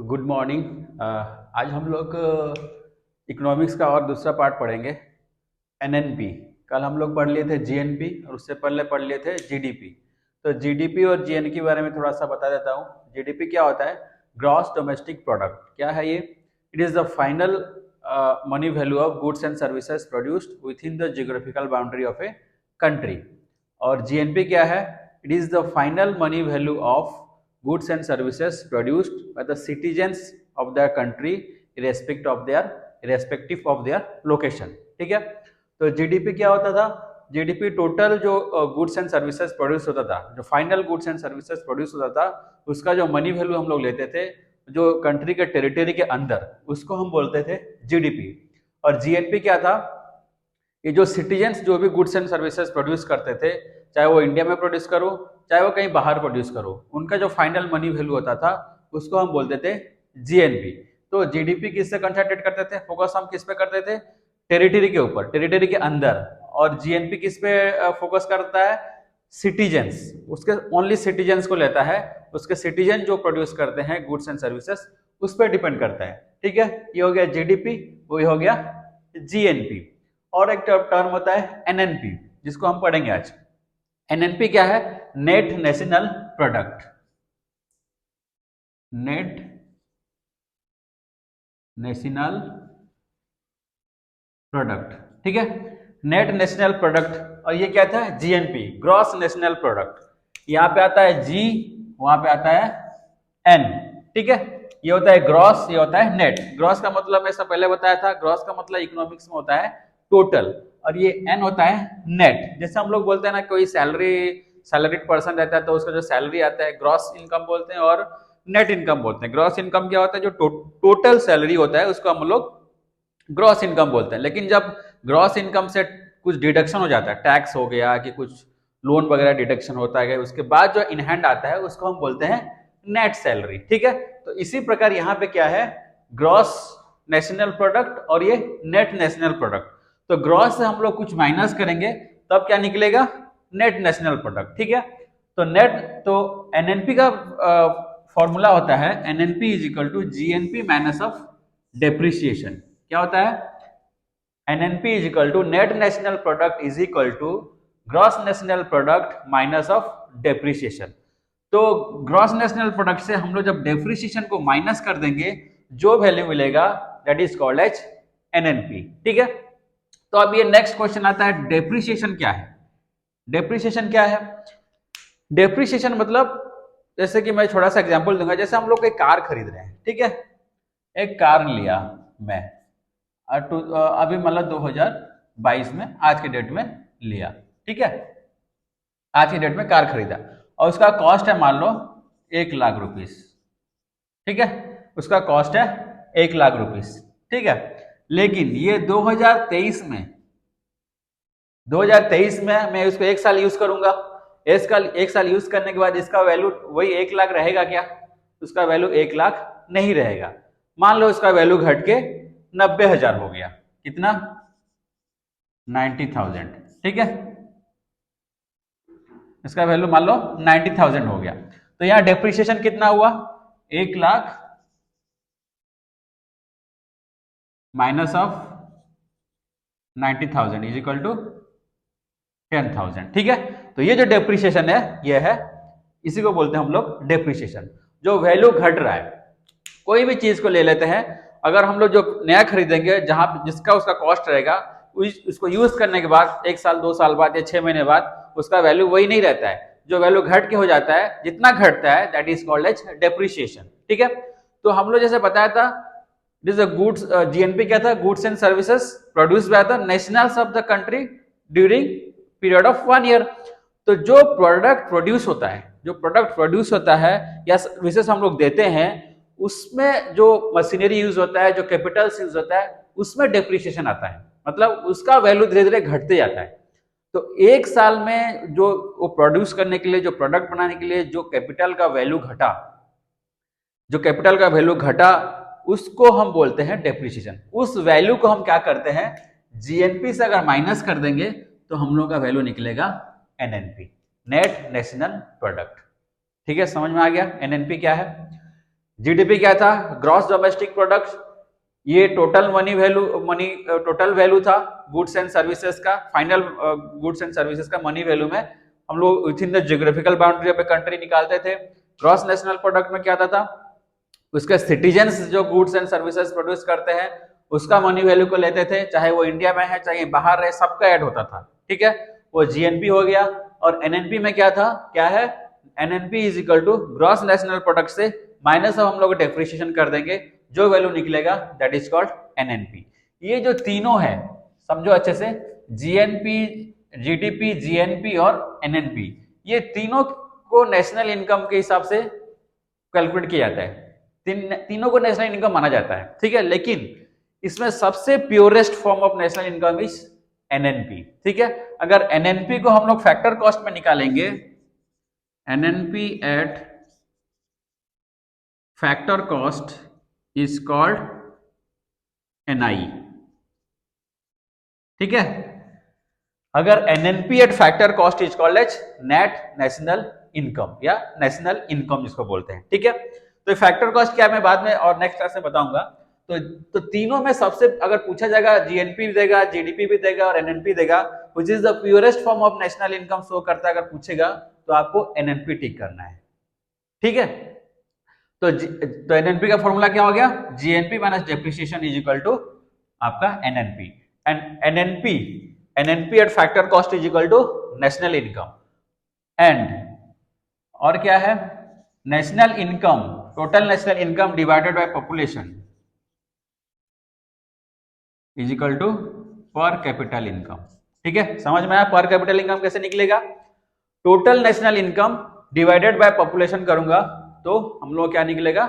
Good morning. आज हम लोग इकोनॉमिक्स का और दूसरा पार्ट पढ़ेंगे, एनएनपी। कल हम लोग पढ़ लिए थे जीएनपी और उससे पहले पढ़ लिए थे जीडीपी। तो जीडीपी और जीएन के बारे में थोड़ा सा बता देता हूँ। जीडीपी क्या होता है? Gross domestic product. क्या है ये? It is the final money value of goods and services produced with in the geographical boundary of a country. और जीएनपी क्या है? It is the final money value of goods and services produced by the citizens of their country irrespective of their location। ठीक है। तो GDP क्या होता था? GDP total जो गुड्स एंड सर्विसेज प्रोड्यूस होता था, जो final goods and services produce होता था, उसका जो मनी वैल्यू हम लोग लेते थे जो कंट्री के टेरिटरी के अंदर, उसको हम बोलते थे जीडीपी। और जीएनपी क्या था? ये जो सिटीजन्स जो भी गुड्स एंड सर्विसेज प्रोड्यूस करते थे, चाहे वो इंडिया में प्रोड्यूस करो चाहे वो कहीं बाहर प्रोड्यूस करो, उनका जो फाइनल मनी वैल्यू होता था उसको हम बोलते थे जीएनपी। तो जीडीपी किससे कंसंट्रेट करते थे? फोकस हम किस पे करते थे? टेरिटरी के ऊपर, टेरिटरी के अंदर। और जीएनपी किस पे फोकस करता है? सिटीजन्स। उसके ओनली सिटीजन्स को लेता है, उसके सिटीजन जो प्रोड्यूस करते हैं गुड्स एंड सर्विसेज, उस पर डिपेंड करता है। ठीक है, ये हो गया जीडीपी, वो हो गया जीएनपी। और एक टर्म होता है एनएनपी, जिसको हम पढ़ेंगे आज। एनएनपी क्या है? Net national product. Net national product. ठीक है, नेट नेशनल प्रोडक्ट। और ये क्या था? GNP, gross national product. यहाँ पे आता है जी, वहां पे आता है एन। ठीक है, ये होता है ग्रॉस, ये होता है नेट। ग्रॉस का मतलब मैं पहले बताया था, ग्रॉस का मतलब इकोनॉमिक्स में होता है टोटल, और ये एन होता है नेट। जैसे हम लोग बोलते हैं ना, कोई सैलरीड पर्सन रहता है तो उसका जो सैलरी आता है ग्रॉस इनकम बोलते हैं, और नेट इनकम बोलते हैं। ग्रॉस इनकम क्या होता है? जो टोटल सैलरी होता है उसको हम लोग ग्रॉस इनकम बोलते हैं। लेकिन जब ग्रॉस इनकम से कुछ डिडक्शन हो जाता है, टैक्स हो गया कि कुछ लोन वगैरह डिडक्शन होता है, उसके बाद जो इन हैंड आता है उसको हम बोलते हैं नेट सैलरी। ठीक है, तो इसी प्रकार यहाँ पे क्या है? ग्रॉस नेशनल प्रोडक्ट और ये नेट नेशनल प्रोडक्ट। तो ग्रॉस से हम लोग कुछ माइनस करेंगे तब क्या निकलेगा? Net national product. ठीक है, तो एनएनपी का फॉर्मूला होता है NNP is equal to GNP minus of depreciation. क्या होता है? NNP is equal to net national product is equal to gross national product minus of depreciation. तो ग्रॉस नेशनल प्रोडक्ट से हम लोग जब डेप्रिसिएशन को माइनस कर देंगे, जो वैल्यू मिलेगा that is called as NNP. ठीक है, तो अब ये नेक्स्ट क्वेश्चन आता है, डेप्रिसिएशन क्या है? डेप्रिसिएशन क्या है? डेप्रिसिएशन मतलब, जैसे कि मैं थोड़ा सा एग्जांपल दूंगा। जैसे हम लोग एक कार खरीद रहे हैं, ठीक है, एक कार लिया मैं, अभी मतलब 2022 में, आज के डेट में लिया। ठीक है, आज की डेट में कार खरीदा और उसका कॉस्ट है मान लो 1 लाख रुपीस। ठीक है, उसका कॉस्ट है 1 लाख रुपीस। ठीक है, लेकिन ये 2023 में मैं इसको 1 साल यूज करूंगा। एक साल यूज करने के बाद इसका वैल्यू वही 1 लाख रहेगा क्या? उसका वैल्यू 1 लाख नहीं रहेगा। मान लो इसका वैल्यू घट के 90,000 हो गया। कितना? 90,000। ठीक है, इसका वैल्यू मान लो 90,000 हो गया। तो यहां डेप्रिसिएशन कितना हुआ? 1 lakh minus of 90,000 is equal to 10,000। ठीक है, तो ये जो डेप्रिसिएशन है ये है, इसी को बोलते हैं हम लोग डेप्रिसिएशन। जो वैल्यू घट रहा है, कोई भी चीज को ले लेते हैं, अगर हम लोग जो नया खरीदेंगे जहां जिसका उसका कॉस्ट रहेगा, उसको यूज करने के बाद 1 साल 2 साल बाद या 6 महीने बाद उसका वैल्यू वही नहीं रहता है। जो वैल्यू घट के हो जाता है, जितना घटता है that is called as depreciation. ठीक है, तो हम लोग जैसे बताया था, it is a goods, GNP क्या था? Goods and services produced by the nationals of the country during period of 1 year. तो जो प्रोडक्ट प्रोड्यूस होता है या सर्विसेज हम लोग देते हैं, उसमें जो मशीनरी यूज होता है, जो कैपिटल्स यूज होता है, उसमें डेप्रिसिएशन आता है। मतलब उसका वैल्यू धीरे धीरे घटते जाता है। तो 1 साल में जो वो प्रोड्यूस करने के लिए, जो प्रोडक्ट बनाने के लिए जो कैपिटल का वैल्यू घटा, उसको हम बोलते हैं डेप्रिसिएशन। उस वैल्यू को हम क्या करते हैं? जीएनपी से अगर माइनस कर देंगे तो हम लोग का वैल्यू निकलेगा एनएनपी, नेट नेशनल प्रोडक्ट। ठीक है, समझ में आ गया एनएनपी क्या है? जीडीपी क्या था? Gross domestic product. ये टोटल वैल्यू था गुड्स एंड सर्विसेज का, फाइनल गुड्स एंड सर्विसेज का मनी वैल्यू में हम लोग with in the geographical boundary पे कंट्री निकालते थे। ग्रॉस नेशनल प्रोडक्ट में क्या आता था? उसके सिटीजन्स जो गुड्स एंड सर्विसेज प्रोड्यूस करते हैं उसका मनी वैल्यू को लेते थे, चाहे वो इंडिया में है चाहे बाहर रहे, सबका ऐड होता था। ठीक है, वो जीएनपी हो गया। और एनएनपी में क्या था, क्या है? NNP is equal to gross national product से माइनस अब हम लोग डेप्रिसिएशन कर देंगे, जो वैल्यू निकलेगा दैट इज कॉल्ड एनएनपी। ये जो तीनों है समझो अच्छे से, जीएनपी, जीडीपी, जीएनपी और एनएनपी, ये तीनों को नेशनल इनकम के हिसाब से कैलकुलेट किया जाता है। तीनों को नेशनल इनकम माना जाता है। ठीक है, लेकिन इसमें सबसे purest form of national income is NNP. ठीक है, अगर एनएनपी को हम लोग फैक्टर कॉस्ट में निकालेंगे, NNP at factor cost is called NI. ठीक है, अगर NNP at factor cost is called as net national income या नेशनल इनकम जिसको बोलते हैं। ठीक है, तो फैक्टर कॉस्ट क्या मैं बाद में और नेक्स्ट क्लास में बताऊंगा। तो तीनों में सबसे अगर पूछा जाएगा, जीएनपी भी देगा, जीडीपी भी देगा और एनएनपी देगा, which is the purest form of national income show करता है, अगर पूछेगा तो आपको एनएनपी टिक करना है। ठीक है, तो एनएनपी का फॉर्मूला क्या हो गया? GNP minus depreciation is equal to आपका NNP. And NNP at factor cost is equal to national income. And और क्या है? National income, total national income divided by population is equal to per capital income. ठीक है, समझ में आया? पर कैपिटल इनकम कैसे निकलेगा? Total national income divided by population करूंगा तो हम लोग क्या निकलेगा?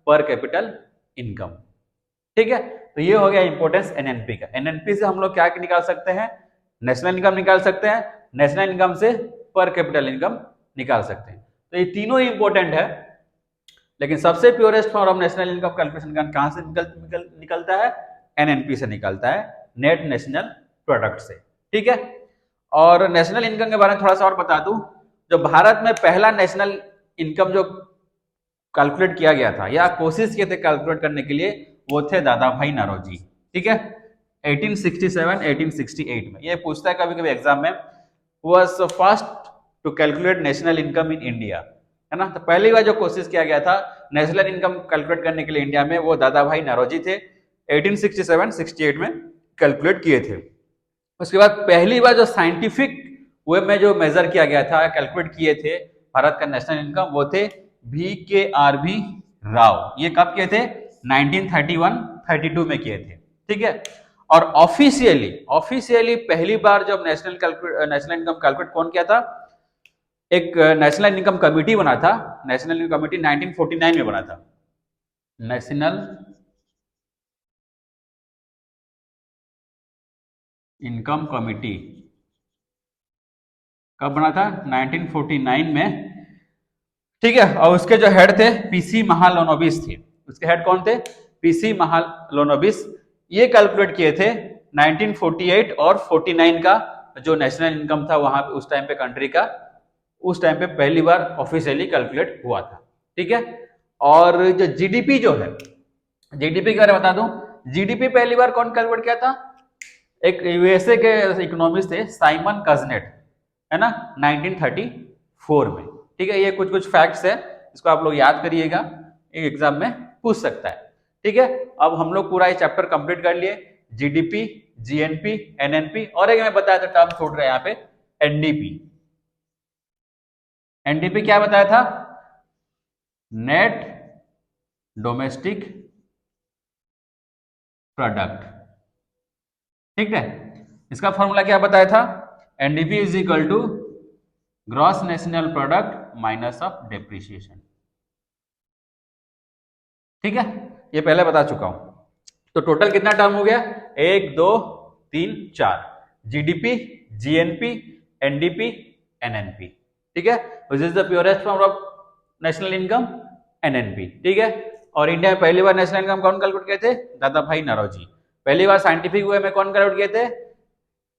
पर कैपिटल इनकम। ठीक है, तो ये हो गया इंपॉर्टेंस एनएनपी का। एनएनपी से हम लोग क्या निकाल सकते हैं? नेशनल इनकम निकाल सकते हैं, नेशनल इनकम से पर कैपिटल इनकम निकाल सकते हैं। तो ये तीनों ही इंपॉर्टेंट है, लेकिन सबसे purest form of national income calculation कहां से निकलता है? एनएनपी से निकलता है, नेट नेशनल प्रोडक्ट से। ठीक है, और नेशनल इनकम के बारे में थोड़ा सा और बता दूं, जो भारत में पहला नेशनल इनकम जो कैलकुलेट किया गया था या कोशिश किए थे कैलकुलेट करने के लिए, वो थे दादा भाई नौरोजी। ठीक है, 1867-1868 में। ये पूछता है कभी कभी एग्जाम में, was first to calculate national income in India, है ना? तो पहली बार जो कोशिश किया गया था नेशनल इनकम कैलकुलेट करने के लिए इंडिया में, वो दादा भाई नौरोजी थे। 1867-68 में कैलकुलेट किए थे। उसके बाद पहली बार जो साइंटिफिक वे में जो मेजर किया गया था, कैलकुलेट किए थे भारत का नेशनल इनकम, वो थे VKRV राव। ये कब किए थे? 1931-32 में किए थे। ठीक है, और ऑफिशियली पहली बार जब नेशनल इनकम कैलकुलेट कौन किया था? एक नेशनल इनकम कमेटी बना था। नेशनल इनकम कमेटी 1949 में बना था। नेशनल इनकम कमेटी कब बना था? 1949 में। ठीक है, और उसके जो हेड थे पीसी महालनोबिस थे। उसके हेड कौन थे? पीसी महालनोबिस। ये कैलकुलेट किए थे 1948 और 49 का जो नेशनल इनकम था वहां पे उस टाइम पे कंट्री का, उस टाइम पे पहली बार ऑफिशियली कैलकुलेट हुआ था। ठीक है, और जो जीडीपी जो है, जीडीपी के बारे में बता दूं, जीडीपी पहली बार कौन कैलकुलेट किया था? एक यूएसए के इकोनॉमिस्ट थे साइमन कजनेट, है ना, 1934 में। ठीक है, ये कुछ फैक्ट्स है, इसको आप लोग याद करिएगा, एक एग्जाम में पूछ सकता है। ठीक है, अब हम लोग पूरा ये चैप्टर कंप्लीट कर लिए, जीडीपी, जीएनपी, एनएनपी, और एक मैं बताया था टर्म छोड़ रहे हैं यहाँ पे, एनडीपी। एनडीपी क्या बताया था? Net domestic product. ठीक है, इसका फॉर्मूला क्या बताया था? NDP is equal to gross national product minus of depreciation. ठीक है, ये पहले बता चुका हूं। तो टोटल कितना टर्म हो गया? 1 2 3 4, जीडीपी, जीएनपी, एनडीपी, एनएनपी। ठीक है, which is the purest form of national income? NNP. ठीक है, और इंडिया में पहली बार नेशनल इनकम कौन कैलकुलेट किए थे? दादा भाई नौरोजी। पहली बार साइंटिफिक वे में कौन कैलकुलेट किए थे?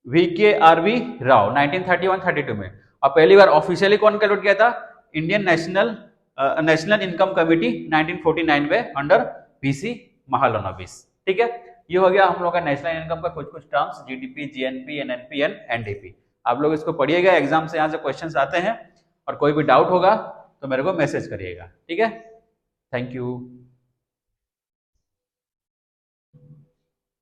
VKRV राव 1931-32 में। और पहली बार ऑफिशियली कौन कैलकुलेट किया था? Indian national national income committee 1949 में अंडर वीसी महालनोबिस। ठीक है, ये हो गया हम लोग का नेशनल इनकम का कुछ कुछ terms, GDP, GNP, NNP and NDP. आप लोग इसको पढ़िएगा, एग्जाम से यहाँ से क्वेश्चंस आते हैं, और कोई भी डाउट होगा तो मेरे को मैसेज करिएगा। ठीक है, थैंक यू।